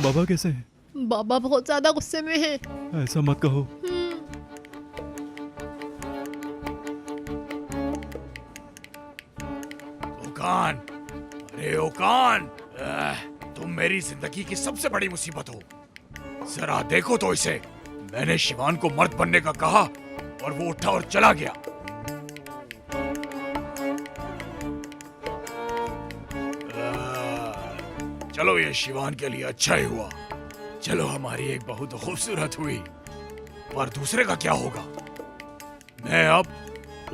बाबा कैसे हैं? बाबा बहुत ज्यादा गुस्से में हैं। ऐसा मत कहो। ओकान, अरे ओकान, तुम मेरी जिंदगी की सबसे बड़ी मुसीबत हो। जरा देखो तो इसे। मैंने शिवान को मर्द बनने का कहा और वो उठा और चला गया। चलो ये शिवान के लिए अच्छा ही हुआ। चलो हमारी एक बहू तो खूबसूरत हुई, पर दूसरे का क्या होगा? मैं अब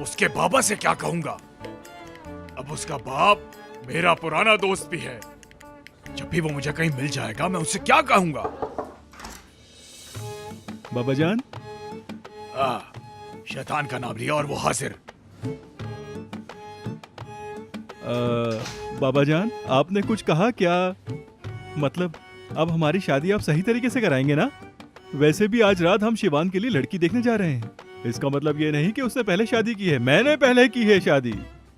उसके बाबा से क्या कहूंगा? अब उसका बाप मेरा पुराना दोस्त भी है। जब भी वो मुझे कहीं मिल जाएगा मैं उससे क्या कहूंगा? बाबा जान, शैतान का नाम लिया और वो हाजिर। बाबा जान, आपने कुछ कहा क्या? मतलब अब हमारी शादी आप सही तरीके से कराएंगे ना? वैसे भी आज रात हम शिवान के लिए लड़की देखने जा रहे हैं। इसका मतलब ये नहीं कि उसने पहले शादी की है। मैंने पहले की है शादी।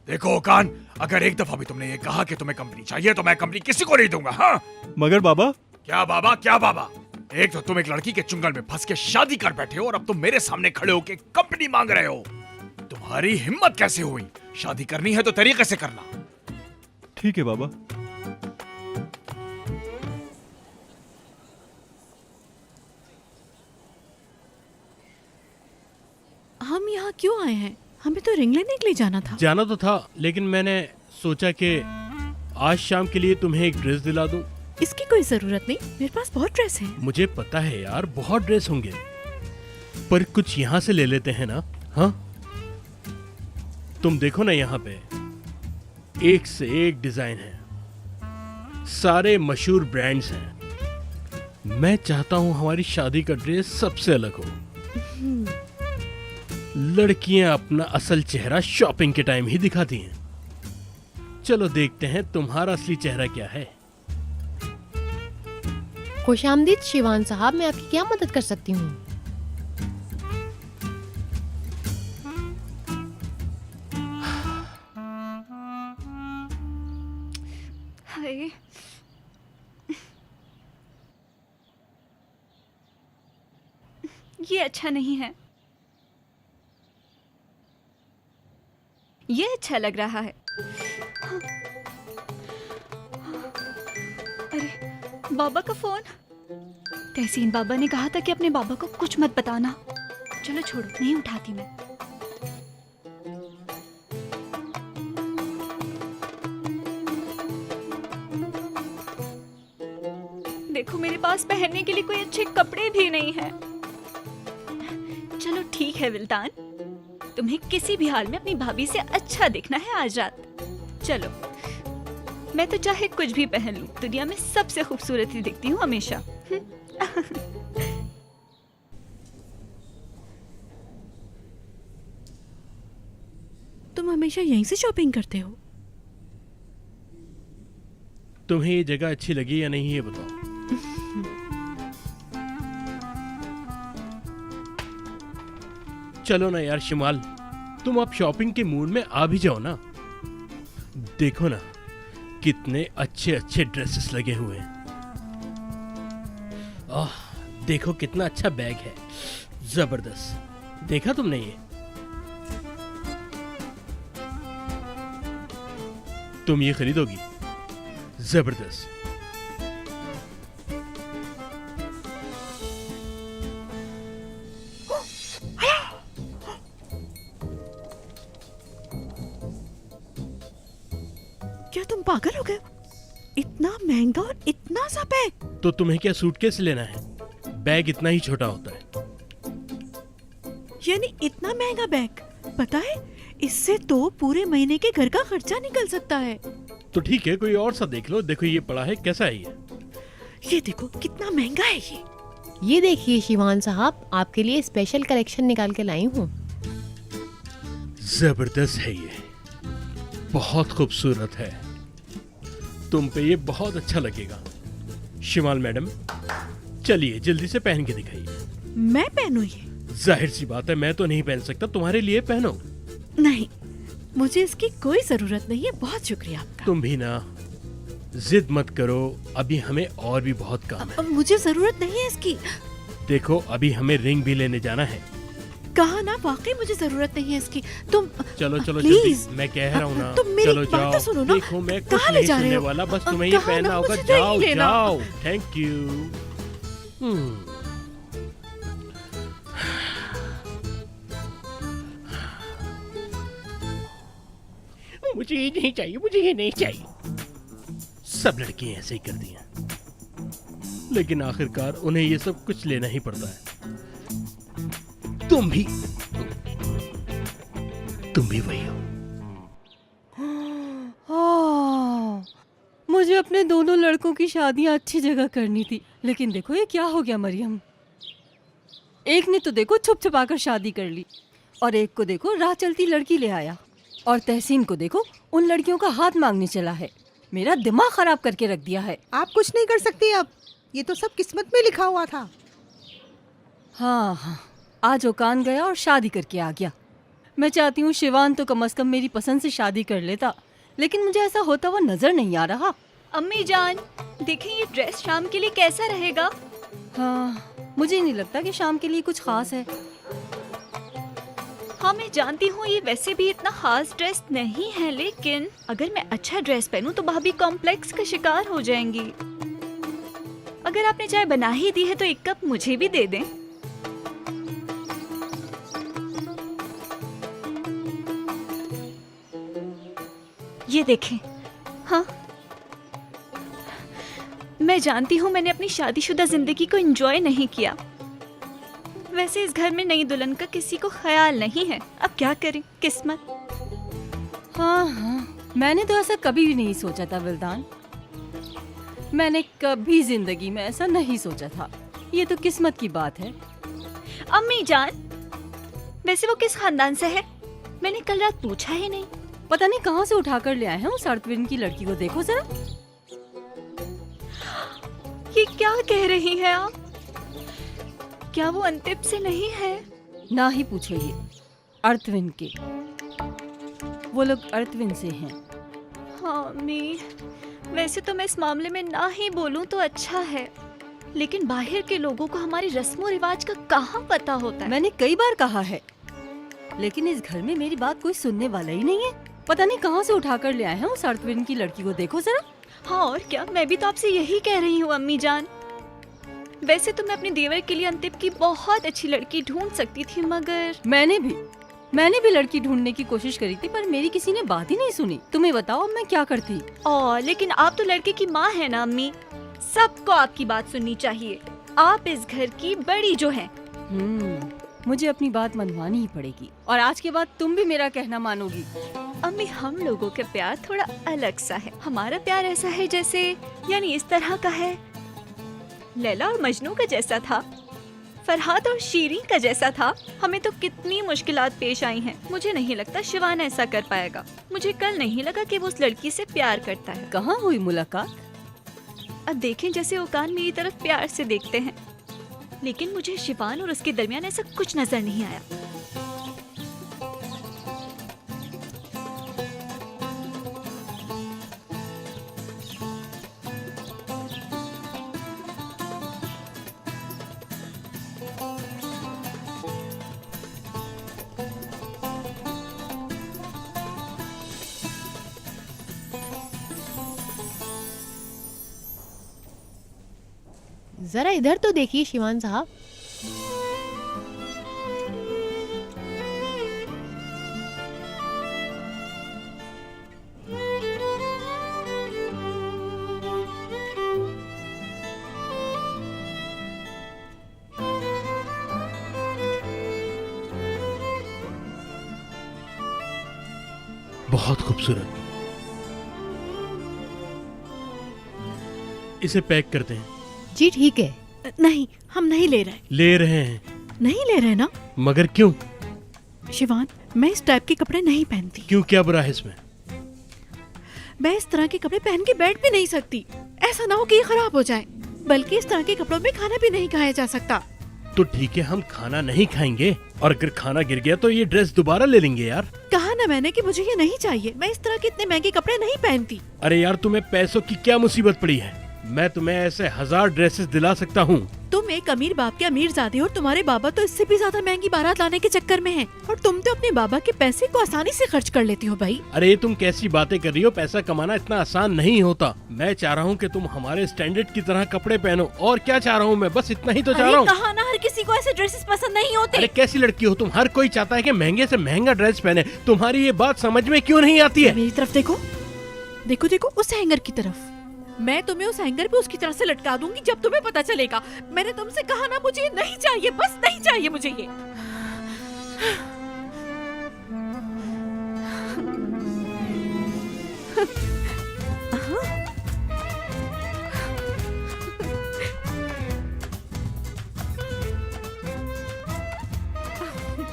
देखो कान, अगर एक दफा भी तुमने ये कहा कि तुम्हें कंपनी चाहिए तो मैं कंपनी किसी को नहीं दूंगा। हाँ? मगर बाबा, क्या बाबा क्या बाबा? एक तो तुम एक लड़की के चुंगल में फंस के शादी कर बैठे हो और अब तुम मेरे सामने खड़े होके कंपनी मांग रहे हो। तुम्हारी हिम्मत कैसे हुई? शादी करनी है तो तरीके से करना। ठीक है बाबा। हम यहाँ क्यों आए हैं? हमें तो रिंग लेने के लिए जाना था। जाना तो था, लेकिन मैंने सोचा कि आज शाम के लिए तुम्हें एक ड्रेस दिला दूं। इसकी कोई जरूरत नहीं, मेरे पास बहुत ड्रेस है। मुझे पता है यार, बहुत ड्रेस होंगे, पर कुछ यहाँ से ले लेते हैं ना? हाँ, तुम देखो ना, यहाँ पे एक से एक डिजाइन है, सारे मशहूर ब्रांड्स हैं। मैं चाहता हूँ हमारी शादी का ड्रेस सबसे अलग हो। लड़कियां अपना असल चेहरा शॉपिंग के टाइम ही दिखाती हैं। चलो देखते हैं तुम्हारा असली चेहरा क्या है। खुशामदीद शिवान साहब, मैं आपकी क्या मदद कर सकती हूँ? हाय, ये अच्छा नहीं है। ये अच्छा लग रहा है। अरे बाबा का फोन। तहसीन बाबा ने कहा था कि अपने बाबा को कुछ मत बताना। चलो छोड़ो, नहीं उठाती मैं। देखो मेरे पास पहनने के लिए कोई अच्छे कपड़े भी नहीं हैं। चलो ठीक है विल्तान, तुम्हें किसी भी हाल में अपनी भाभी से अच्छा दिखना है आज रात। चलो, मैं तो चाहे कुछ भी पहन लूं, दुनिया में सबसे खूबसूरत ही दिखती हूँ हमेशा। तुम हमेशा यहीं से शॉपिंग करते हो? तुम्हें ये जगह अच्छी लगी या नहीं, ये बताओ। चलो ना यार शिमाल, तुम आप शॉपिंग के मूड में आ भी जाओ ना। देखो ना, कितने अच्छे अच्छे ड्रेसेस लगे हुए हैं। देखो कितना अच्छा बैग है, जबरदस्त। देखा तुमने ये? तुम ये खरीदोगी? जबरदस्त। क्या तुम पागल हो गए? इतना महंगा और इतना सा बैग? तो तुम्हें क्या सूटकेस लेना है? बैग इतना ही छोटा होता है। यानी इतना महंगा बैग? पता है, इससे तो पूरे महीने के घर का खर्चा निकल सकता है। तो ठीक है, कोई और सा देख लो। देखो ये पड़ा है, कैसा है ये? ये देखो कितना महंगा है ये। ये देखिए शिवान साहब, आपके लिए स्पेशल कलेक्शन निकाल के लाई हूँ। जबरदस्त है ये, बहुत खूबसूरत है। तुम पे ये बहुत अच्छा लगेगा। शिमाल मैडम, चलिए जल्दी से पहन के दिखाइए। मैं पहनूं ये? जाहिर सी बात है, मैं तो नहीं पहन सकता, तुम्हारे लिए पहनो। नहीं, मुझे इसकी कोई जरूरत नहीं है। बहुत शुक्रिया आपका। तुम भी ना। जिद मत करो, अभी हमें और भी बहुत काम है। अब मुझे जरूरत नहीं है इसकी। देखो अभी हमें रिंग भी लेने जाना है। कहा ना, वाकई मुझे जरूरत नहीं है इसकी। तुम चलो चलो प्लीज, जल्दी, मैं कह रहा हूँ ना। तुम मेरी चलो बात जाओ। तो सुनो ना। देखो मैं कुछ कहाँ ले नहीं जा रहे सुनने हो? वाला, बस तुम्हें ये कहा पहनना ना, होगा। मुझे नहीं जाओ लेना। जाओ, थैंक यू। मुझे ये नहीं चाहिए, मुझे ये नहीं चाहिए। सब लड़कियां ऐसे ही करती हैं, लेकिन आखिरकार उन्हें ये सब कुछ लेना ही पड़ता है। तुम भी वही हो। मुझे अपने दोनों लड़कों की शादियां अच्छी जगह करनी थी, लेकिन देखो ये क्या हो गया मरियम। एक ने तो देखो छुप छुपाकर शादी कर ली, और एक को देखो राह चलती लड़की ले आया, और तहसीन को देखो उन लड़कियों का हाथ मांगने चला है। मेरा दिमाग खराब करके रख दिया है। आप कुछ नहीं कर सकती अब, ये तो सब किस्मत में लिखा हुआ था। हाँ, आज ओकान गया और शादी करके आ गया। मैं चाहती हूँ शिवान तो कम से कम मेरी पसंद से शादी कर लेता, लेकिन मुझे ऐसा होता हुआ नजर नहीं आ रहा। अम्मी जान, देखें ये ड्रेस शाम के लिए कैसा रहेगा? हाँ, मुझे नहीं लगता कि शाम के लिए कुछ खास है। हाँ मैं जानती हूँ ये वैसे भी इतना खास ड्रेस नहीं है, लेकिन अगर मैं अच्छा ड्रेस पहनूं तो भाभी कॉम्प्लेक्स का शिकार हो जाएंगी। अगर आपने चाय बना ही दी है तो एक कप मुझे भी दे दें। ये देखें। हाँ, मैं जानती हूँ मैंने अपनी शादीशुदा जिंदगी को एंजॉय नहीं किया। वैसे इस घर में नई दुल्हन का किसी को ख्याल नहीं है, अब क्या करें, किस्मत। हाँ, मैंने तो ऐसा कभी भी नहीं सोचा था विल्दान। मैंने कभी जिंदगी में ऐसा नहीं सोचा था। ये तो किस्मत की बात है। अम्मी जान, वैसे वो किस खानदान से है? मैंने कल रात पूछा ही नहीं। पता नहीं कहाँ से उठा कर ले आए हैं उस अर्थविन की लड़की को। देखो जरा। ये क्या कह रही हैं आप? क्या वो अंतिम से नहीं है? ना ही पूछो ये। अर्थविन के, वो लोग अर्थविन से हैं। हाँ अम्मी, वैसे तो मैं इस मामले में ना ही बोलूं तो अच्छा है, लेकिन बाहर के लोगों को हमारी रस्मों रिवाज का कहाँ पता होता है। मैंने कई बार कहा है, लेकिन इस घर में मेरी बात कोई सुनने वाला ही नहीं है। पता नहीं कहाँ से उठा कर ले आए हैं उस अर्थविन की लड़की को। देखो जरा। हाँ और क्या, मैं भी तो आपसे यही कह रही हूँ अम्मी जान। वैसे तो मैं अपने देवर के लिए अंतिम की बहुत अच्छी लड़की ढूंढ सकती थी, मगर मैंने भी लड़की ढूंढने की कोशिश करी थी, पर मेरी किसी ने बात ही नहीं सुनी। तुम्हें बताओ मैं क्या करती। लेकिन आप तो लड़के की माँ है ना अम्मी, सबको आपकी बात सुननी चाहिए। आप इस घर की बड़ी जो है। मुझे अपनी बात मनवानी ही पड़ेगी, और आज के बाद तुम भी मेरा कहना मानोगी। अम्मी, हम लोगों का प्यार थोड़ा अलग सा है। हमारा प्यार ऐसा है जैसे, यानी इस तरह का है, लैला और मजनू का जैसा था, फरहाद और शीरीन का जैसा था। हमें तो कितनी मुश्किलात पेश आई हैं। मुझे नहीं लगता शिवान ऐसा कर पाएगा। मुझे कल नहीं लगा कि वो उस लड़की से प्यार करता है। कहाँ हुई मुलाकात? अब देखें, जैसे ओकान मेरी तरफ प्यार से देखते हैं, लेकिन मुझे शिवान और उसके दरमियान ऐसा कुछ नजर नहीं आया। जरा इधर तो देखिए शिवान साहब। बहुत खूबसूरत। इसे पैक करते हैं। जी ठीक है। नहीं, हम नहीं ले रहे। ले रहे हैं। नहीं ले रहे ना? मगर क्यों? शिवान, मैं इस टाइप के कपड़े नहीं पहनती। क्यों, क्या बुरा है इसमें? मैं इस तरह के कपड़े पहन के बैठ भी नहीं सकती। ऐसा ना हो कि ये खराब हो जाए। बल्कि इस तरह के कपड़ों में खाना भी नहीं खाया जा सकता। तो ठीक है, हम खाना नहीं खाएंगे, और अगर खाना गिर गया तो ये ड्रेस दोबारा ले लेंगे यार। कहा ना ना मैंने कि मुझे ये नहीं चाहिए। मैं इस तरह के इतने महंगे कपड़े नहीं पहनती। अरे यार, तुम्हें पैसों की क्या मुसीबत पड़ी है? मैं तुम्हें ऐसे 1000 ड्रेसेस दिला सकता हूँ। तुम एक अमीर बाप के अमीरजादे हो और तुम्हारे बाबा तो इससे भी ज्यादा महंगी बारात लाने के चक्कर में हैं। और तुम तो अपने बाबा के पैसे को आसानी से खर्च कर लेती हो भाई। अरे तुम कैसी बातें कर रही हो? पैसा कमाना इतना आसान नहीं होता। मैं चाह रहा हूँ कि तुम हमारे स्टैंडर्ड की तरह कपड़े पहनो। और क्या चाह रहा हूँ मैं? बस इतना ही तो चाह रहा हूँ। कहा ना हर किसी को ऐसे ड्रेसेस पसंद नहीं होते। अरे कैसी लड़की हो तुम? हर कोई चाहता है कि महंगे से महंगा ड्रेस पहने। तुम्हारी ये बात समझ में क्यों नहीं आती है? मेरी तरफ देखो, देखो देखो उस हैंगर की तरफ। मैं तुम्हें उस हैंगर पे उसकी तरह से लटका दूंगी जब तुम्हें पता चलेगा। मैंने तुमसे कहा ना मुझे ये नहीं चाहिए, बस नहीं चाहिए मुझे ये।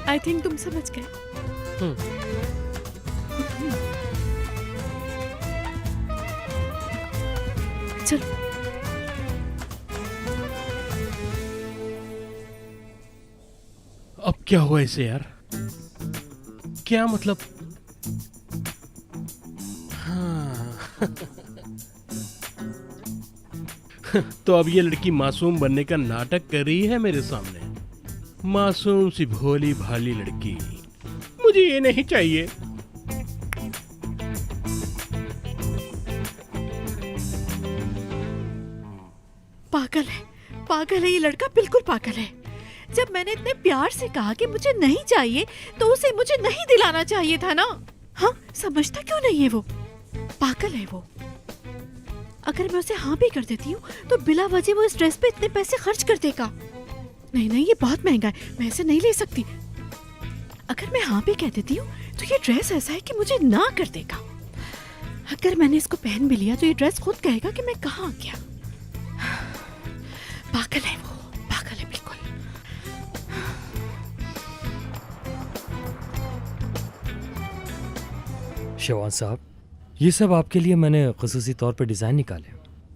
आई थिंक तुम समझ गए। चलो अब क्या हुआ इसे यार? क्या मतलब? हाँ। तो अब ये लड़की मासूम बनने का नाटक कर रही है मेरे सामने। मासूम सी भोली भाली लड़की। मुझे ये नहीं चाहिए। पागल है ये लड़का, बिल्कुल पागल है। जब मैंने इतने प्यार से कहा कि मुझे नहीं चाहिए तो उसे मुझे नहीं दिलाना चाहिए था ना। हाँ, समझता क्यों नहीं है वो? पागल है वो। अगर मैं उसे हाँ भी कर देती हूँ तो बिला वजह वो इस ड्रेस पे इतने पैसे खर्च कर देगा। नहीं नहीं, ये बहुत महंगा है, मैं इसे नहीं ले सकती। अगर मैं हाँ भी कह देती हूँ तो ये ड्रेस ऐसा है कि मुझे ना कर देगा। अगर मैंने इसको पहन भी लिया तो ये ड्रेस खुद कहेगा कि मैं कहाँ गया। पागल है वो, पागल है बिल्कुल। शिवान साहब, ये सब आपके लिए मैंने खुसूसी तौर पे डिज़ाइन निकाले।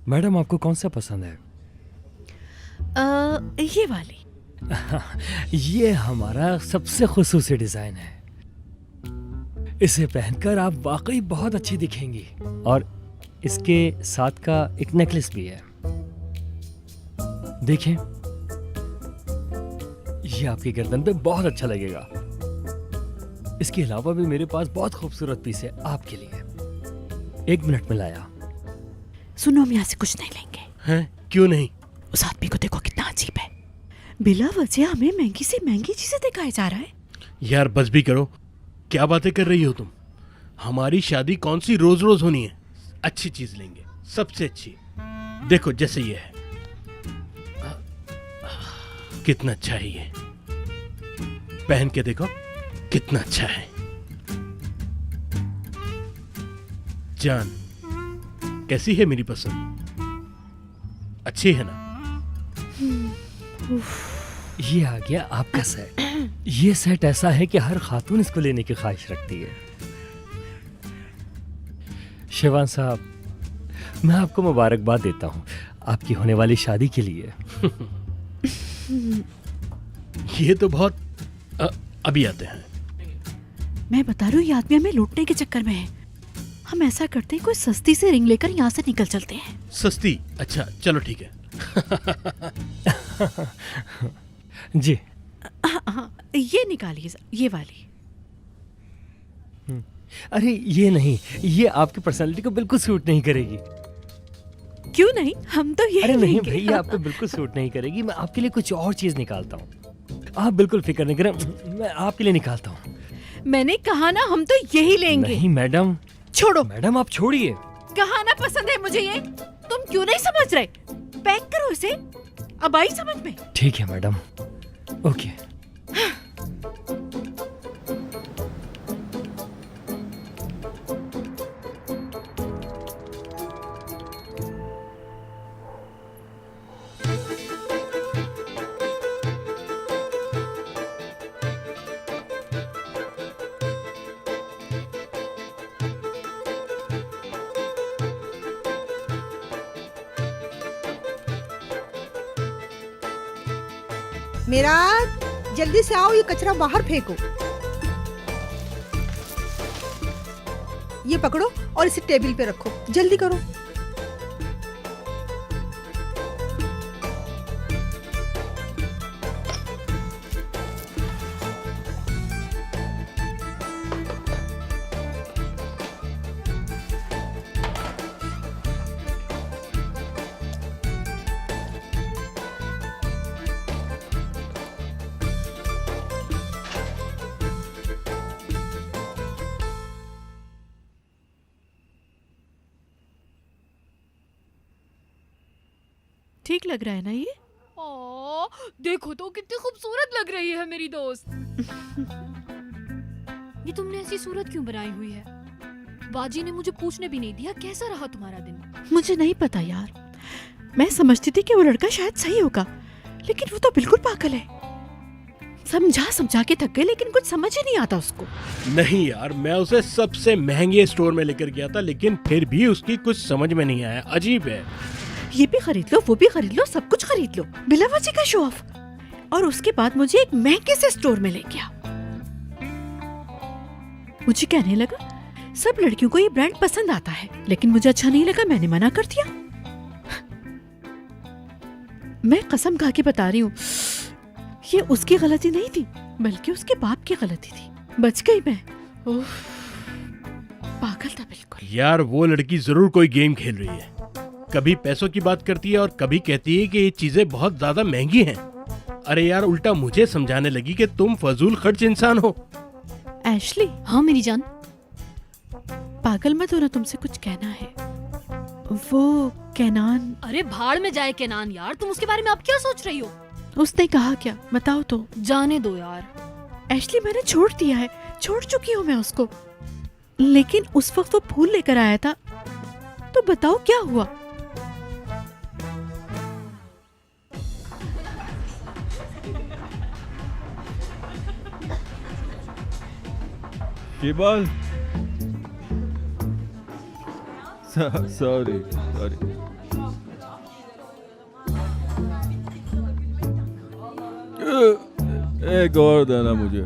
मैडम, आपको कौन सा पसंद है? ये वाली। ये हमारा सबसे खुसूसी डिज़ाइन है। इसे पहनकर आप वाकई बहुत अच्छी दिखेंगी। और इसके साथ का एक नेकलेस भी है, देखें। ये आपकी गर्दन पे बहुत अच्छा लगेगा। इसके अलावा भी मेरे पास बहुत खूबसूरत पीस है आपके लिए। 1 मिनट में लाया। सुनो, हम यहाँ से कुछ नहीं लेंगे। हैं? क्यों नहीं? उस आदमी को देखो कितना अजीब है। बिला वजह हमें महंगी से महंगी चीजें दिखाया जा रहा है। यार बस भी करो, क्या बातें कर रही हो तुम? हमारी शादी कौन सी रोज रोज होनी है? अच्छी चीज लेंगे, सबसे अच्छी। देखो जैसे ये है, कितना अच्छा है ये। पहन के देखो कितना अच्छा है। जान, कैसी है मेरी पसंद? अच्छी है ना? ये आ गया आपका सेट। ये सेट ऐसा है कि हर खातून इसको लेने की ख्वाहिश रखती है। शिवान साहब, मैं आपको मुबारकबाद देता हूँ आपकी होने वाली शादी के लिए। ये तो बहुत अभी आते हैं। मैं बता रही हूँ, ये आदमी हमें लूटने के चक्कर में है। हम ऐसा करते हैं, कोई सस्ती से रिंग लेकर यहाँ से निकल चलते हैं। सस्ती? अच्छा चलो ठीक है। जी हाँ, ये निकालिए, ये वाली। अरे ये नहीं, ये आपकी पर्सनालिटी को बिल्कुल सूट नहीं करेगी। क्यों नहीं? हम तो ये अरे नहीं लेंगे। भैया, आपको बिल्कुल सूट नहीं करेगी। मैं आपके लिए कुछ और चीज निकालता हूँ, आप बिल्कुल फिक्र नहीं करें। मैं आपके लिए निकालता हूँ। मैंने कहा ना, हम तो यही लेंगे। नहीं मैडम, छोड़ो। मैडम आप छोड़िए। कहा ना पसंद है मुझे ये। तुम क्यों नहीं समझ रहे? पैक करो इसे। अब आई समझ में? ठीक है मैडम, ओके। मेरा जल्दी से आओ, ये कचरा बाहर फेंको। ये पकड़ो और इसे टेबल पे रखो, जल्दी करो। ठीक लग रहा है ना ये? ओ, देखो तो कितनी खूबसूरत लग रही है मेरी दोस्त। ये तुमने ऐसी सूरत क्यों बनाई हुई है? बाजी ने मुझे पूछने भी नहीं दिया कैसा रहा तुम्हारा दिन। मुझे नहीं पता यार, मैं समझती थी कि वो लड़का शायद सही होगा, लेकिन वो तो बिल्कुल पागल है। समझा के थक गए, लेकिन कुछ समझ ही नहीं आता उसको। नहीं यार, मैं उसे सबसे महंगे स्टोर में लेकर गया था, लेकिन फिर भी उसकी कुछ समझ में नहीं आया। अजीब है। ये भी खरीद लो, वो भी खरीद लो, सब कुछ खरीद लो, बिला वजह का शो ऑफ। और उसके बाद मुझे एक महंगे से स्टोर में ले गया। मुझे कहने लगा सब लड़कियों को ये ब्रांड पसंद आता है, लेकिन मुझे अच्छा नहीं लगा, मैंने मना कर दिया। मैं कसम खा के बता रही हूँ, ये उसकी गलती नहीं थी, बल्कि उसके बाप की गलती थी। बच गई मैं। उफ, पागल था बिल्कुल। यार वो लड़की जरूर कोई गेम खेल रही है। कभी पैसों की बात करती है और कभी कहती है कि ये चीजें बहुत ज्यादा महंगी हैं। अरे यार, उल्टा मुझे समझाने लगी कि तुम फजूल खर्च इंसान हो। एशली, हाँ मेरी जान। पागल मत होना, तुमसे कुछ कहना है। वो कैनान। अरे भाड़ में जाए केनान यार, तुम उसके बारे में अब क्या सोच रही हो? उसने कहा क्या, बताओ तो। जाने दो यार। एशली, मैंने छोड़ दिया है, छोड़ चुकी हूँ मैं उसको। लेकिन उस वक्त वो फूल लेकर आया था, तो बताओ क्या हुआ। शिवाल, सॉरी। एक और देना मुझे।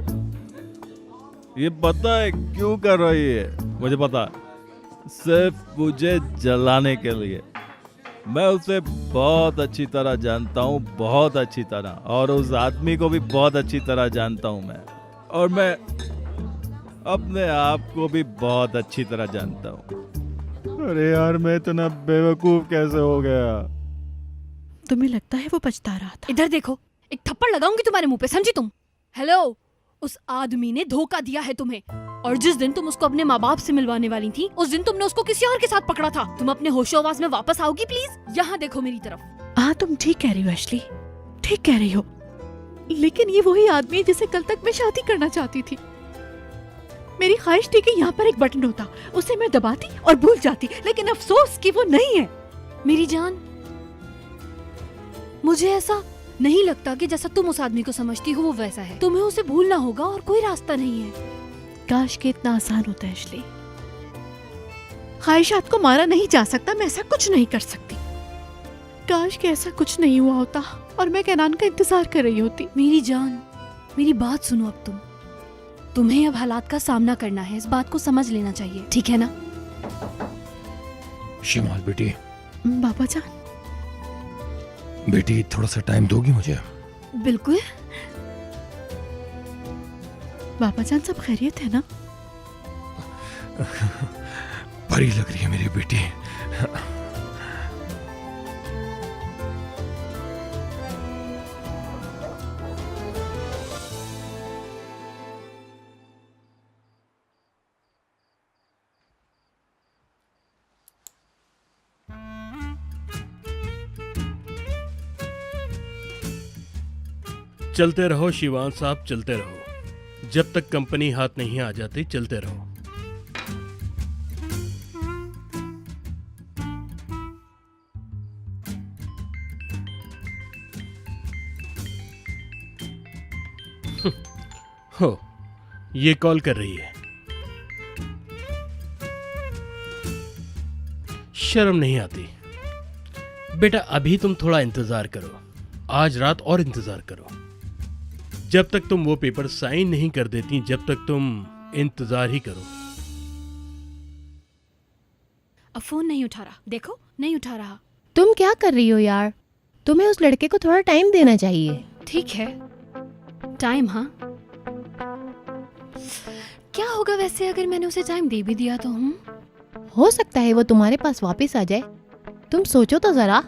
ये पता है क्यों कर रही है? मुझे पता, सिर्फ मुझे जलाने के लिए। मैं उसे बहुत अच्छी तरह जानता हूँ, बहुत अच्छी तरह, और उस आदमी को भी बहुत अच्छी तरह जानता हूँ मैं। और मैं अपने आप को भी बहुत अच्छी तरह जानता हूँ। अरे यार, मैं इतना बेवकूफ कैसे हो गया? तुम्हें लगता है वो पछता रहा था? इधर देखो, एक थप्पड़ लगाऊंगी तुम्हारे मुंह पे, समझी तुम? हेलो, उस आदमी ने धोखा दिया है तुम्हें। और जिस दिन तुम उसको अपने माँ बाप से मिलवाने वाली थी, उस दिन तुमने उसको किसी और के साथ पकड़ा था। तुम अपने होशो-हवास में वापस आओगी प्लीज? यहाँ देखो मेरी तरफ। हाँ, तुम ठीक कह रही हो एशली, ठीक कह रही हो। लेकिन ये वही आदमी है जिसे कल तक मैं शादी करना चाहती थी। मेरी ख्वाहिश थी कि यहाँ पर एक बटन होता, उसे मैं दबाती और भूल जाती, लेकिन अफसोस कि वो नहीं है। मेरी जान, मुझे ऐसा नहीं लगता कि जैसा तुम उस आदमी को समझती हो वो वैसा है। तुम्हें उसे भूलना होगा और कोई रास्ता नहीं है। काश के इतना आसान होता है एशली। ख्वाहिशात को मारा नहीं जा सकता, मैं ऐसा कुछ नहीं कर सकती। काश के ऐसा कुछ नहीं हुआ होता और मैं कैनान का इंतजार कर रही होती। मेरी जान, मेरी बात सुनो। अब तुम्हें अब हालात का सामना करना है, इस बात को समझ लेना चाहिए, ठीक है ना? शिमाल बेटी, बाबा जान। बेटी थोड़ा सा टाइम दोगी मुझे? बिल्कुल। बाबा जान, सब खैरियत है ना? परी लग रही है मेरी बेटी। चलते रहो शिवान साहब, चलते रहो। जब तक कंपनी हाथ नहीं आ जाती, चलते रहो। हो, ये कॉल कर रही है। शर्म नहीं आती? बेटा, अभी तुम थोड़ा इंतजार करो, आज रात और इंतजार करो। जब तक तुम वो पेपर साइन नहीं कर देती, जब तक तुम इंतजार ही करो। मेरी जान, मेरी बात सुनो। अब तुम। तुमहे अब हालात का सामना करना है, इस बात को समझ लेना चाहिए, ठीक है ना? जब तक तुम वो पेपर साइन नहीं कर देती, जब तक तुम इंतजार ही करो। जब तक तुम वो पेपर साइन नहीं कर देती, जब तक तुम इंतजार ही करो। अब फोन नहीं उठा रहा, देखो नहीं उठा रहा। तुम क्या कर रही हो यार? तुम्हें उस लड़के को थोड़ा टाइम देना चाहिए। ठीक है, टाइम, हाँ। क्या होगा वैसे अगर मैंने उसे टाइम दे भी दिया तो? हो सकता है वो तुम्हारे पास वापस आ जाए। तुम सोचो तो जरा।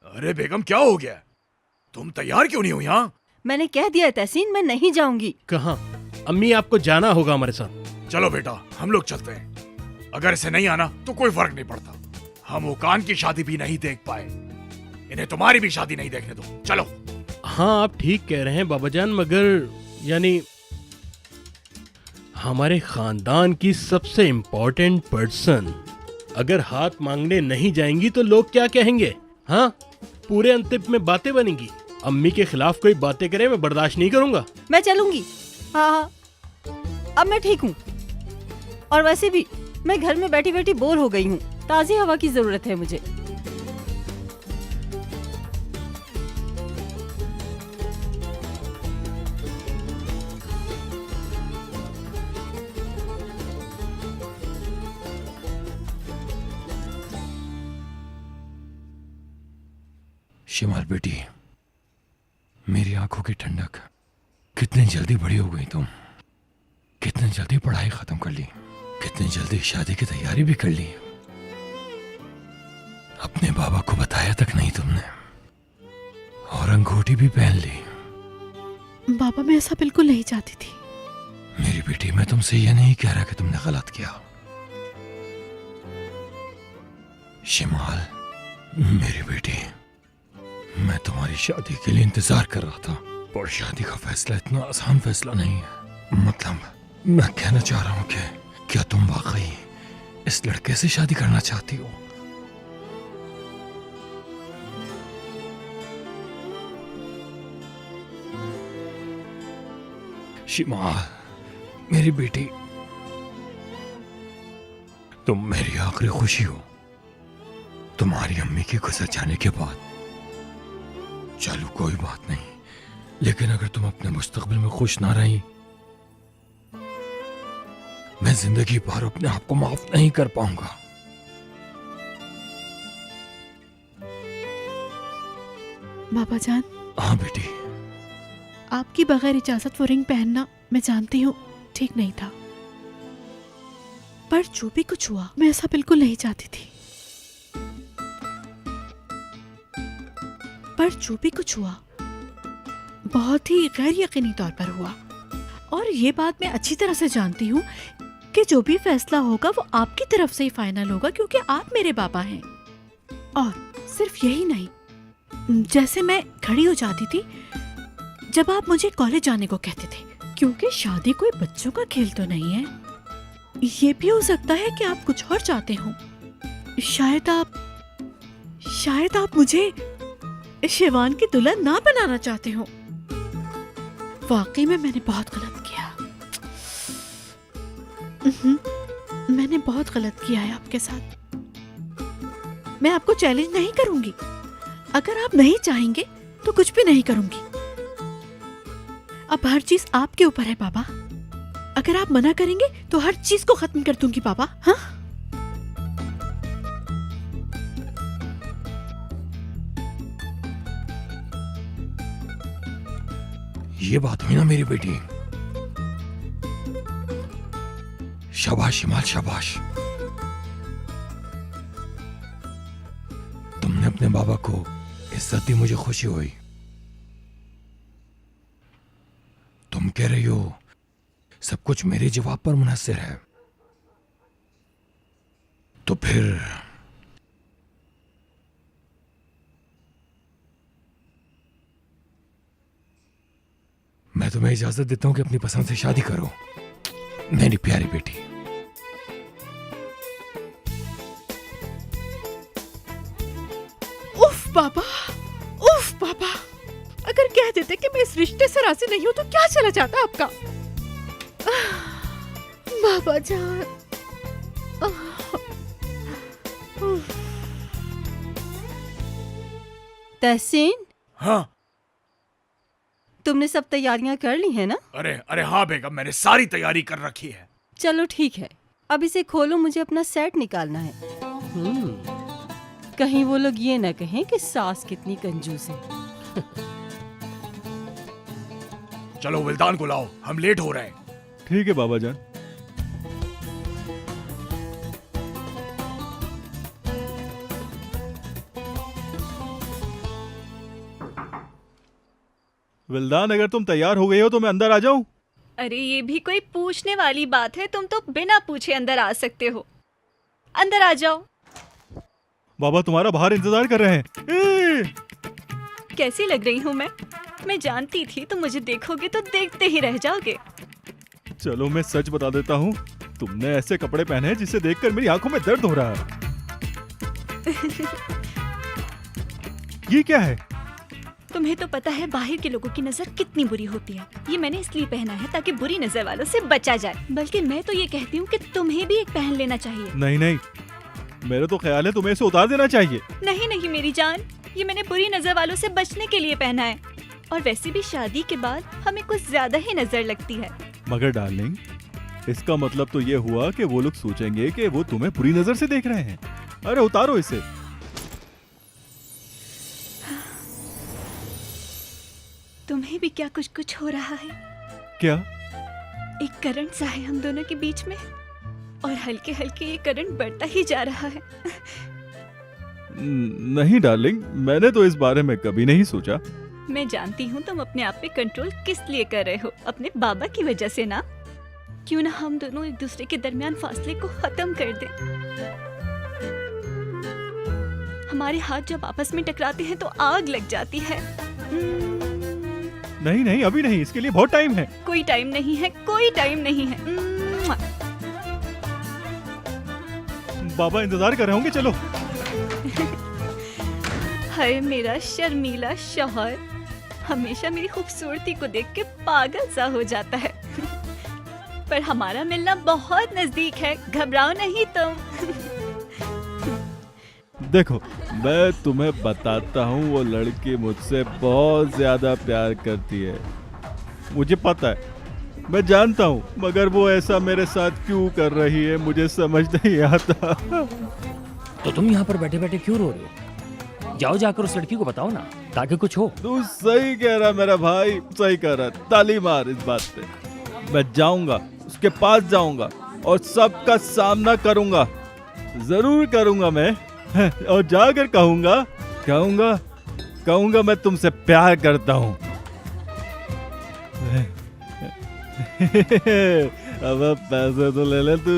अरे बेगम, क्या हो गया? तुम तैयार क्यों नहीं हो यहाँ? मैंने कह दिया है तहसीन, मैं नहीं जाऊंगी। कहाँ? अम्मी आपको जाना होगा हमारे साथ। चलो बेटा, हम लोग चलते हैं। अगर इसे नहीं आना तो कोई फर्क नहीं पड़ता। हम ओकान की शादी भी नहीं देख पाए, इन्हें तुम्हारी भी शादी नहीं देखने दो। चलो। हाँ आप ठीक कह रहे हैं बाबा जान, मगर यानी हमारे खानदान की सबसे इम्पोर्टेंट पर्सन अगर हाथ मांगने नहीं जाएंगी तो लोग क्या कहेंगे? हाँ, पूरे अंतिम में बातें बनेंगी। अम्मी के खिलाफ कोई बातें करे मैं बर्दाश्त नहीं करूंगा। मैं चलूंगी। हाँ, अब मैं ठीक हूँ। और वैसे भी मैं घर में बैठी बैठी बोर हो गई हूँ। ताज़ी हवा की जरूरत है मुझे। शिमाल बेटी, मेरी आंखों की ठंडक, कितनी जल्दी बड़ी हो गई तुम। कितनी जल्दी पढ़ाई खत्म कर ली, कितनी जल्दी शादी की तैयारी भी कर ली। अपने बाबा को बताया तक नहीं तुमने, और अंगूठी भी पहन ली। बाबा, मैं ऐसा बिल्कुल नहीं चाहती थी। मेरी बेटी, मैं तुमसे यह नहीं कह रहा कि तुमने गलत किया। शिमाल मेरी बेटी, मैं तुम्हारी शादी के लिए इंतजार कर रहा था, और शादी का फैसला इतना आसान फैसला नहीं है। मतलब मैं कहना चाह रहा हूँ कि क्या तुम वाकई इस लड़के से शादी करना चाहती हो? शिमाल मेरी बेटी, तुम मेरी आखिरी खुशी हो तुम्हारी अम्मी के गुजर जाने के बाद। चलो कोई बात नहीं, लेकिन अगर तुम अपने मुस्तकबिल में खुश ना रही, मैं जिंदगी भर अपने आप को माफ नहीं कर पाऊंगा। बाबा जान। हाँ बेटी। आपकी बगैर इजाजत वो रिंग पहनना, मैं जानती हूँ ठीक नहीं था, पर जो भी कुछ हुआ मैं ऐसा बिल्कुल नहीं चाहती थी। पर जो भी कुछ हुआ बहुत ही गैर यकीनी तौर पर हुआ, और ये बात मैं अच्छी तरह से जानती हूँ कि जो भी फैसला होगा वो आपकी तरफ से ही फाइनल होगा, क्योंकि आप मेरे बाबा हैं। और सिर्फ यही नहीं, जैसे मैं खड़ी हो जाती थी जब आप मुझे कॉलेज जाने को कहते थे, क्योंकि शादी कोई बच्चों का खेल तो नहीं है। ये भी हो सकता है कि आप कुछ और चाहते हो। शायद आप मुझे शिवान की दुल्हन ना बनाना चाहते हो। वाकई में मैंने बहुत गलत किया। मैंने बहुत गलत किया है आपके साथ। मैं आपको चैलेंज नहीं करूंगी, अगर आप नहीं चाहेंगे तो कुछ भी नहीं करूंगी। अब हर चीज आपके ऊपर है बाबा। अगर आप मना करेंगे तो हर चीज को खत्म कर दूंगी बाबा। हाँ, ये बात हुई ना मेरी बेटी। शाबाश शिमाल, शाबाश। तुमने अपने बाबा को इज्जत दी, मुझे खुशी हुई। तुम कह रही हो सब कुछ मेरे जवाब पर मुनहसर है, तो फिर मैं तुम्हें इजाजत देता हूं कि अपनी पसंद से शादी करो मेरी प्यारी बेटी। उफ बाबा, उफ बाबा। अगर कह देते कि मैं इस रिश्ते से राजी नहीं हूं तो क्या चला जाता आपका? बाबा जान। तहसीन, हाँ तुमने सब तैयारियां कर ली है ना? अरे अरे हाँ बेगम, मैंने सारी तैयारी कर रखी है। चलो ठीक है, अब इसे खोलो, मुझे अपना सेट निकालना है। कहीं वो लोग ये न कहें कि सास कितनी कंजूस है। चलो विल्दान को लाओ, हम लेट हो रहे हैं। ठीक है बाबा जान। विल्दान, अगर तुम तैयार हो गई हो तो मैं अंदर आ जाऊं? अरे ये भी कोई पूछने वाली बात है? तुम तो बिना पूछे अंदर आ सकते हो। अंदर आ जाओ। बाबा तुम्हारा बाहर इंतजार कर रहे हैं। कैसी लग रही हूँ मैं जानती थी तुम मुझे देखोगे तो देखते ही रह जाओगे। चलो मैं सच बता देता हूँ, तुमने ऐसे कपड़े पहने हैं जिसे देखकर मेरी आंखों में दर्द हो रहा है। ये क्या है? तुम्हें तो पता है बाहर के लोगों की नजर कितनी बुरी होती है। ये मैंने इसलिए पहना है ताकि बुरी नजर वालों से बचा जाए। बल्कि मैं तो ये कहती हूँ कि तुम्हें भी एक पहन लेना चाहिए। नहीं नहीं, मेरा तो ख्याल है तुम्हें इसे उतार देना चाहिए। नहीं नहीं मेरी जान, ये मैंने बुरी नजर वालों से बचने के लिए पहना है। और वैसे भी शादी के बाद हमें कुछ ज्यादा ही नजर लगती है। मगर डार्लिंग, इसका मतलब तो ये हुआ कि वो लोग सोचेंगे कि वो तुम्हें बुरी नजर से देख रहे हैं। अरे उतारो इसे। तुम्हें भी क्या कुछ कुछ हो रहा है? क्या? एक करंट सा है हम दोनों के बीच में, और हल्के हल्के ये करंट बढ़ता ही जा रहा है। नहीं डार्लिंग, मैंने तो इस बारे में कभी नहीं सोचा। मैं जानती हूँ तुम अपने आप पे कंट्रोल किस लिए कर रहे हो, अपने बाबा की वजह से ना। क्यों ना हम दोनों एक दूसरे के दरमियान फासले को खत्म कर दें। हमारे हाथ जब आपस में टकराते हैं तो आग लग जाती है। नहीं नहीं, अभी नहीं, इसके लिए बहुत टाइम है। कोई टाइम नहीं है, कोई टाइम नहीं है। बाबा इंतजार कर रहे होंगे, चलो। हाय मेरा शर्मीला शौहर, हमेशा मेरी खूबसूरती को देख के पागल सा हो जाता है। पर हमारा मिलना बहुत नजदीक है, घबराओ नहीं तुम। देखो, मैं तुम्हें बताता हूँ, वो लड़की मुझसे बहुत ज्यादा प्यार करती है। मुझे पता है, मैं जानता हूँ, मगर वो ऐसा मेरे साथ क्यों कर रही है मुझे समझ नहीं आता। तो तुम यहाँ पर बैठे बैठे क्यों रो रहे हो? जाओ जाकर उस लड़की को बताओ ना, ताकि कुछ हो। तू सही कह रहा मेरा भाई, सही कह रहा। ताली मार इस बात पे। मैं जाऊंगा, उसके पास जाऊंगा और सबका सामना करूंगा, जरूर करूंगा मैं। और जाकर कहूंगा मैं तुमसे प्यार करता हूँ। अब पैसे तो ले ले तू।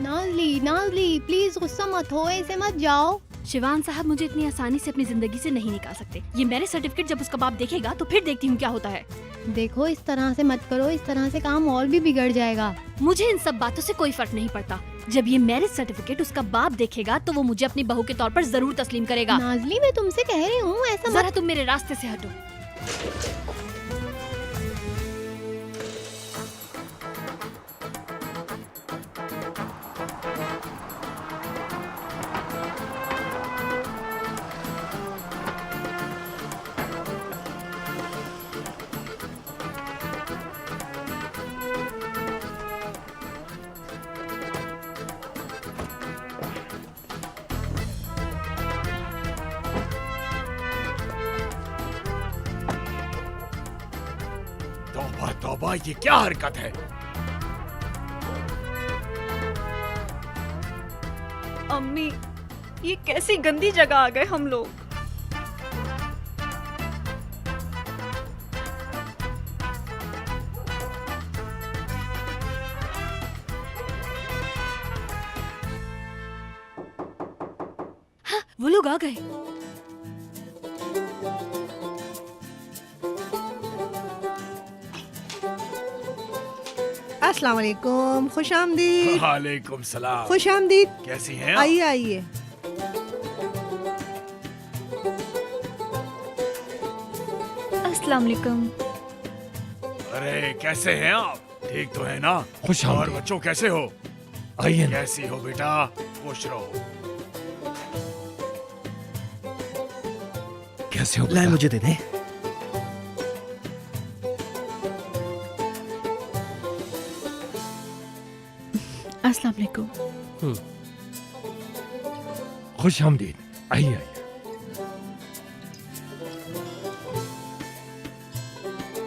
नाज़ली प्लीज गुस्सा मत हो, ऐसे मत जाओ। शिवान साहब मुझे इतनी आसानी से अपनी जिंदगी से नहीं निकाल सकते। ये मैरिज सर्टिफिकेट जब उसका बाप देखेगा तो फिर देखती हूँ क्या होता है। देखो, इस तरह से मत करो, इस तरह से काम और भी बिगड़ जाएगा। मुझे इन सब बातों से कोई फर्क नहीं पड़ता। जब ये मैरिज सर्टिफिकेट उसका बाप देखेगा तो वो मुझे अपनी बहू के तौर पर जरूर तस्लीम करेगा। नाज़ली, मैं तुमसे कह रही हूँ, ऐसा जरा तुम मेरे रास्ते से हटो। तौबा तौबा, ये क्या हरकत है? अम्मी, ये कैसी गंदी जगह आ गए हम लोग। वो लोग आ गए। अस्सलाम वालेकुम, खुश आमदीद। वालेकुम सलाम। खुश आमदीद। कैसी हैं आप? आइए आइए। अस्सलाम वालेकुम। अरे कैसे हैं आप? ठीक तो है ना? खुश और आमदीद। बच्चों कैसे हो? आइए ना। कैसी हो बेटा? खुश रहो। कैसे हो? लाए मुझे दे दे। अस्सलाम वालेकुम। खुश आमदीद, आइए आइए।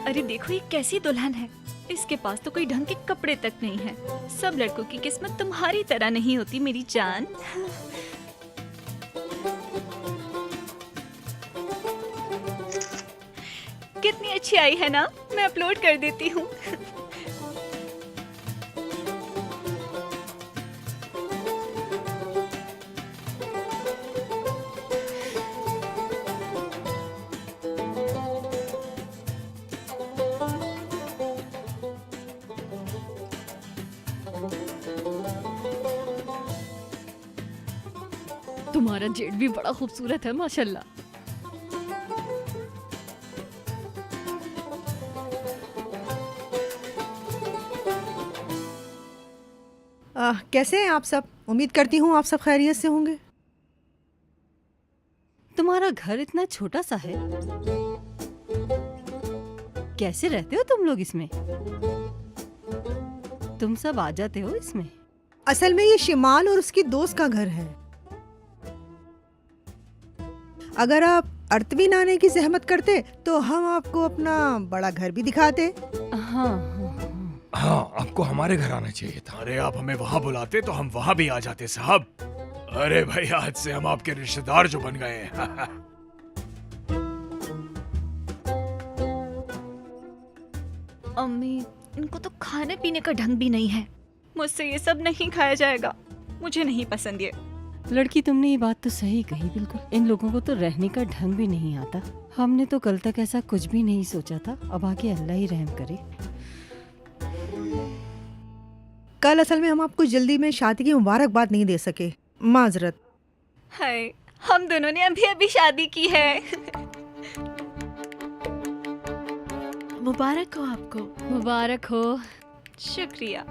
अरे देखो ये कैसी दुल्हन है, इसके पास तो कोई ढंग के कपड़े तक नहीं है। सब लड़कों की किस्मत तुम्हारी तरह नहीं होती मेरी जान। कितनी अच्छी आई है ना, मैं अपलोड कर देती हूँ। तुम्हारा जेट भी बड़ा खूबसूरत है माशाल्लाह। कैसे हैं आप सब? उम्मीद करती हूँ आप सब खैरियत से होंगे। तुम्हारा घर इतना छोटा सा है, कैसे रहते हो तुम लोग इसमें? तुम सब आ जाते हो इसमें? असल में ये शिमाल और उसकी दोस्त का घर है। अगर आप अर्तवीन आने की जहमत करते तो हम आपको अपना बड़ा घर भी दिखाते। हाँ, आपको हमारे घर आना चाहिए था। अरे आप हमें वहाँ बुलाते तो हम वहाँ भी आ जाते साहब। अरे भाई आज से हम आपके रिश्तेदार जो बन गए हैं। अम्मी, इनको तो खाने पीने का ढंग भी नहीं है। मुझसे ये सब नहीं खाया जाएगा, मुझे नहीं पसंद ये। लड़की, तुमने ये बात तो सही कही बिल्कुल। इन लोगों को तो रहने का ढंग भी नहीं आता। हमने तो कल तक ऐसा कुछ भी नहीं सोचा था, अब आके अल्लाह ही रहम करे। कल असल में हम आपको जल्दी में शादी की मुबारकबाद नहीं दे सके, माजरत। हाय, हम दोनों ने अभी अभी शादी की है। मुबारक हो आपको। मुबारक हो। शुक्रिया।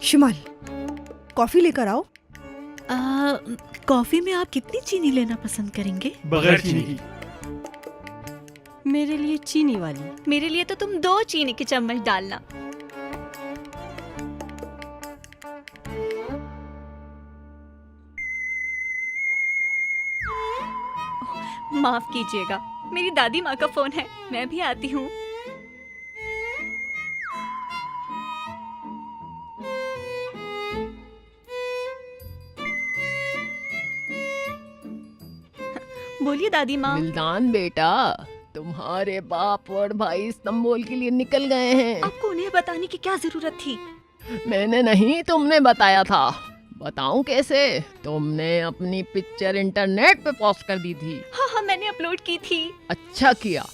शिमाल, कॉफी लेकर आओ। कॉफी में आप कितनी चीनी लेना पसंद करेंगे? बगैर चीनी की। मेरे लिए चीनी वाली। मेरे लिए तो तुम 2 चीनी के चम्मच डालना। माफ कीजिएगा, मेरी दादी माँ का फोन है, मैं भी आती हूँ। बोलिए दादी माँ। मिल्दान बेटा, तुम्हारे बाप और भाई इस्तांबुल के लिए निकल गए हैं। आपको उन्हें बताने की क्या जरूरत थी? मैंने नहीं, तुमने बताया था। बताऊं कैसे? तुमने अपनी पिक्चर इंटरनेट पे पोस्ट कर दी थी। हाँ हाँ, मैंने अपलोड की थी। अच्छा किया,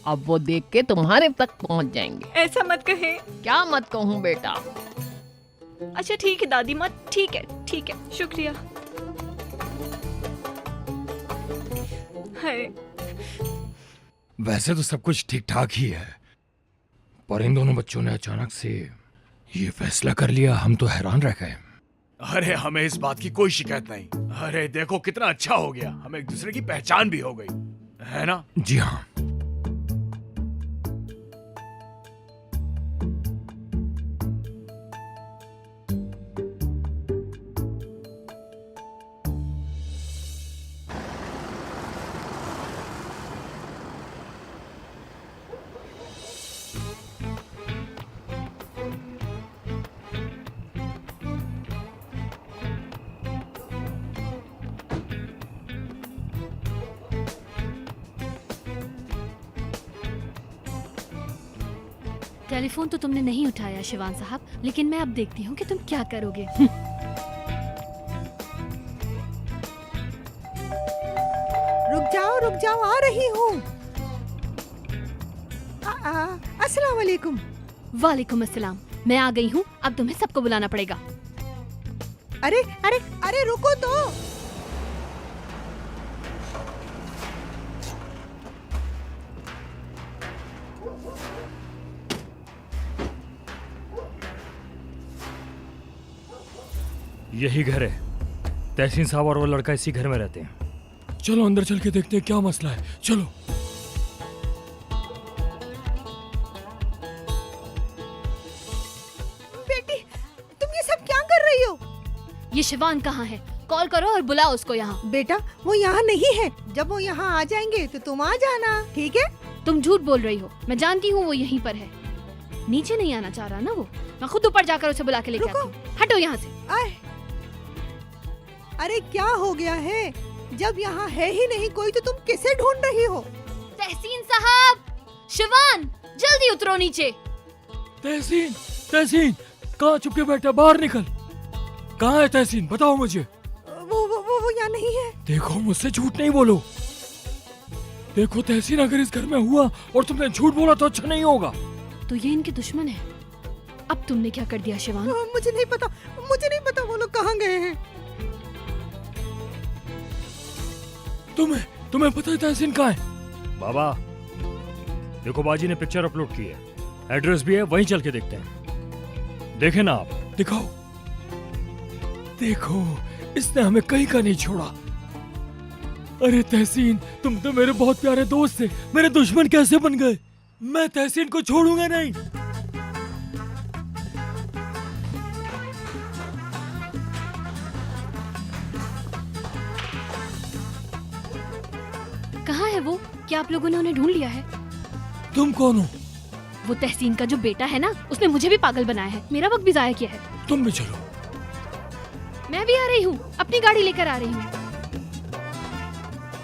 अब वो देख के तुम्हारे तक पहुंच जाएंगे। ऐसा मत कहे। क्या मत कहूं बेटा? अच्छा ठीक है दादी माँ, ठीक है, शुक्रिया। हाय, वैसे तो सब कुछ ठीक ठाक ही है, पर इन दोनों बच्चों ने अचानक से ये फैसला कर लिया, हम तो हैरान रह गए। अरे हमें इस बात की कोई शिकायत नहीं। अरे देखो कितना अच्छा हो गया, हमें एक दूसरे की पहचान भी हो गई, है ना? जी हाँ। टेलीफोन तो तुमने नहीं उठाया शिवान साहब, लेकिन मैं अब देखती हूँ कि तुम क्या करोगे। रुक जाओ, आ रही हूँ। अस्सलाम वालेकुम। वालेकुम अस्सलाम। मैं आ गई हूँ, अब तुम्हें सबको बुलाना पड़ेगा। अरे अरे अरे रुको तो। यही घर है। तहसीन साहब और वो लड़का इसी घर में रहते हैं। चलो अंदर चल के देखते हैं क्या मसला है, चलो। ये शिवान कहाँ है? कॉल करो और बुलाओ उसको यहाँ। बेटा वो यहाँ नहीं है, जब वो यहाँ आ जाएंगे तो तुम आ जाना, ठीक है? तुम झूठ बोल रही हो, मैं जानती हूँ वो यहीं पर है। नीचे नहीं आना चाह रहा ना वो, मैं खुद ऊपर जाकर उसे बुला के लेके आती हूँ। हटो यहाँ से। आए, अरे क्या हो गया है? जब यहाँ है ही नहीं कोई तो तुम किसे ढूंढ रही हो? तहसीन साहब, शिवान, जल्दी उतरो नीचे। तहसीन, तहसीन, कहाँ चुप के बैठा? बाहर निकल। कहाँ है तहसीन? बताओ मुझे। वो यहाँ नहीं है। देखो मुझसे झूठ नहीं बोलो। देखो तहसीन, अगर इस घर में हुआ और तुमने झूठ बोला तो अच्छा नहीं होगा। तो ये इनके दुश्मन है। अब तुमने क्या कर दिया शिवान? मुझे नहीं पता वो लोग कहाँ गए हैं। तुम्हें पता है तहसीन कहाँ है? बाबा देखो, बाजी ने पिक्चर अपलोड की है, एड्रेस भी है, वहीं चल के देखते हैं। देखे ना आप? दिखाओ। देखो इसने हमें कहीं का नहीं छोड़ा। अरे तहसीन, तुम तो मेरे बहुत प्यारे दोस्त थे, मेरे दुश्मन कैसे बन गए? मैं तहसीन को छोड़ूंगा नहीं। कहाँ है वो? क्या आप लोगों ने उन्हें ढूंढ लिया है? तुम कौन हो? वो तहसीन का जो बेटा है ना, उसने मुझे भी पागल बनाया है, मेरा वक्त भी जाया किया है। तुम भी चलो। मैं भी आ रही हूँ, अपनी गाड़ी लेकर आ रही हूँ।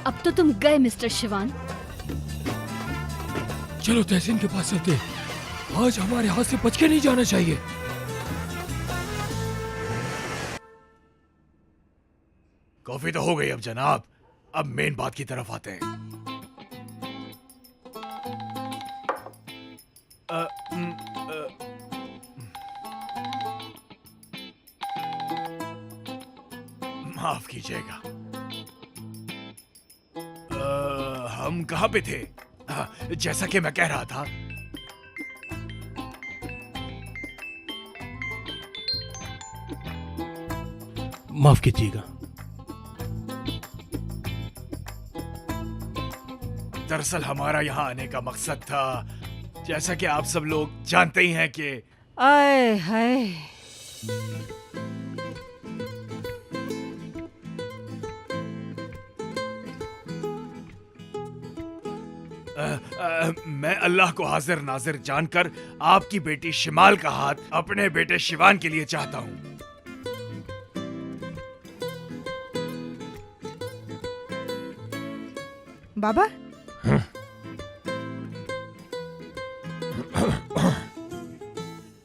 अब तो तुम गए मिस्टर शिवान। चलो तहसीन के पास चलते। आज हमारे हाथ से बच के नहीं जाना चाहिए। कॉफी तो हो गई अब जनाब, अब मेन बात की तरफ आते हैं। माफ कीजिएगा, हम कहाँ पे थे? जैसा कि मैं कह रहा था, माफ कीजिएगा। दरअसल हमारा यहाँ आने का मकसद था, जैसा कि आप सब लोग जानते ही हैं कि आए हाय, मैं अल्लाह को हाजिर नाजिर जानकर आपकी बेटी शिमाल का हाथ अपने बेटे शिवान के लिए चाहता हूँ। बाबा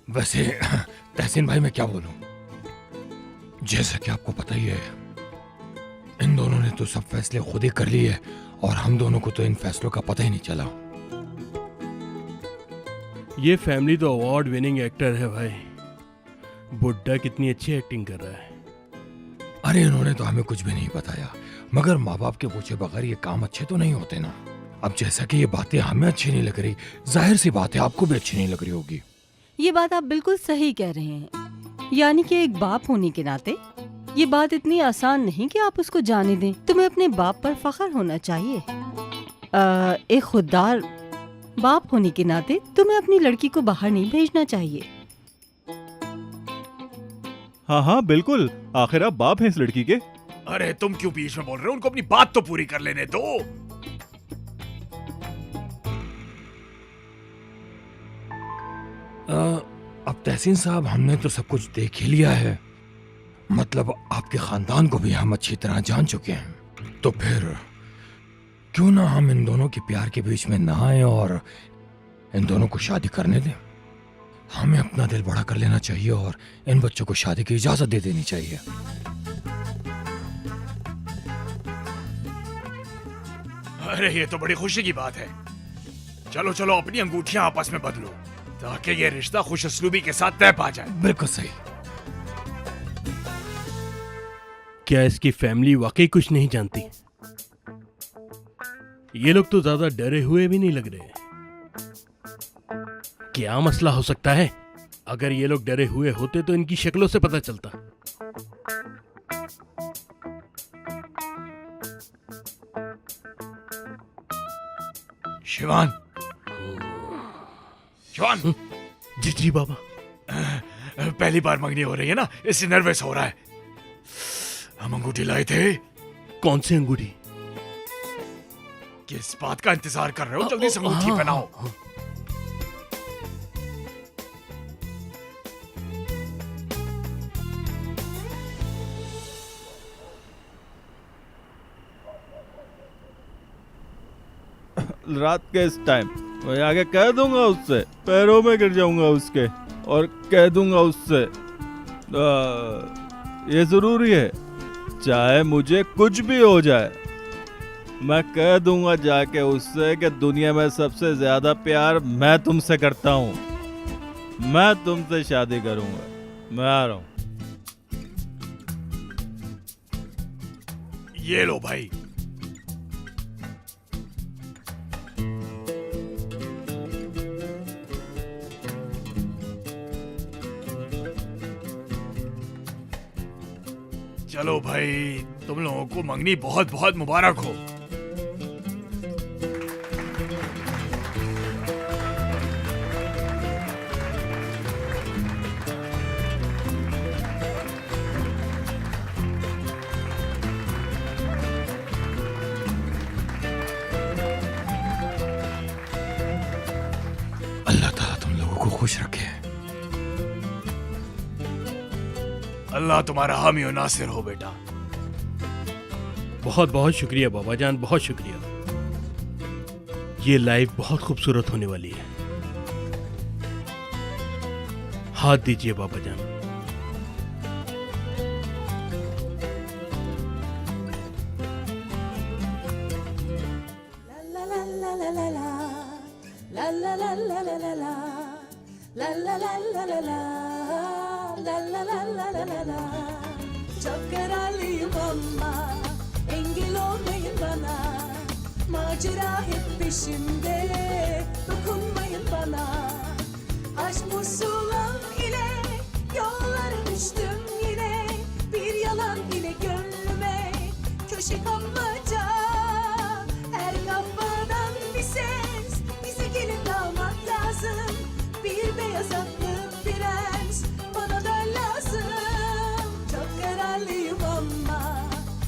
वैसे तहसीन भाई मैं क्या बोलूं, जैसा कि आपको पता ही है, इन दोनों ने तो सब फैसले खुद ही कर लिए और हम दोनों को तो इन फैसलों का पता ही नहीं चला। ये फैमिली तो अवार्ड विनिंग एक्टर है भाई। बुड्ढा कितनी अच्छी एक्टिंग कर रहा है। अरे इन्होंने तो हमें कुछ भी नहीं बताया, मगर माँ बाप के पूछे बगैर ये काम अच्छे तो नहीं होते ना। अब जैसा कि ये बातें हमें अच्छी नहीं लग रही, जाहिर सी बात है आपको भी अच्छी नहीं लग रही होगी। ये बात आप बिल्कुल सही कह रहे हैं। यानी कि एक बाप होने के नाते ये बात इतनी आसान नहीं कि आप उसको जाने दें। तुम्हें अपने बाप पर फख्र होना चाहिए। एक खुददार बाप होने के नाते तुम्हें अपनी लड़की को बाहर नहीं भेजना चाहिए। हाँ हाँ बिल्कुल, आखिर आप बाप हैं इस लड़की के। अरे तुम क्यों बीच में बोल रहे हो? उनको अपनी बात तो पूरी कर लेने दो। अब तहसीन साहब, हमने तो सब कुछ देख ही लिया है, मतलब आपके खानदान को भी हम अच्छी तरह जान चुके हैं। तो फिर क्यों ना हम इन दोनों के प्यार के बीच में ना आए और इन दोनों को शादी करने दें। हमें अपना दिल बड़ा कर लेना चाहिए और इन बच्चों को शादी की इजाजत दे देनी चाहिए। अरे ये तो बड़ी खुशी की बात है। चलो चलो अपनी अंगूठियां आपस में बदलो ताकि ये रिश्ता खुशअस्लूबी के साथ तय पा जाए। बिल्कुल सही। क्या इसकी फैमिली वाकई कुछ नहीं जानती? ये लोग तो ज्यादा डरे हुए भी नहीं लग रहे। क्या मसला हो सकता है? अगर ये लोग डरे हुए होते तो इनकी शक्लों से पता चलता। शिवान, शिवान। जी जी बाबा। पहली बार मंगनी हो रही है ना, इससे नर्वस हो रहा है। हम अंगूठी लाए थे। कौन सी अंगूठी? किस बात का इंतजार कर रहे हो? जल्दी से अंगूठी पहनाओ। रात के इस टाइम मैं आगे कह दूंगा उससे, पैरों में गिर जाऊंगा उसके और कह दूंगा उससे ये जरूरी है, चाहे मुझे कुछ भी हो जाए, मैं कह दूंगा जाके उससे कि दुनिया में सबसे ज्यादा प्यार मैं तुमसे करता हूँ, मैं तुमसे शादी करूंगा। मैं आ रहा हूँ। ये लो भाई। चलो भाई, तुम लोगों को मंगनी बहुत बहुत मुबारक हो। अल्लाह ताला तुम लोगों को खुश रखे। अल्लाह तुम्हारा हामी और नासिर हो बेटा। बहुत बहुत शुक्रिया बाबा जान, बहुत शुक्रिया। ये लाइफ बहुत खूबसूरत होने वाली है। हाथ दीजिए बाबा जान। Çapkaralıyım ama engel olmayın bana. Macera hep peşimde, dokunmayın bana. Aşk musulam ile yollara düştüm yine. Bir yalan ile gönlüme köşe kapmaca. Her kafadan bir ses, bize gelin almak lazım. Bir beyaz atlı prens bana da lazım. Çok kararlıyım ama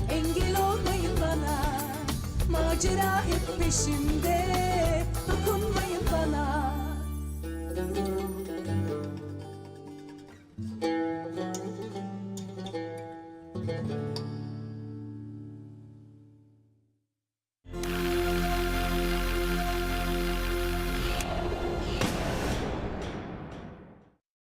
engel olmayın bana. Macera hep peşimde,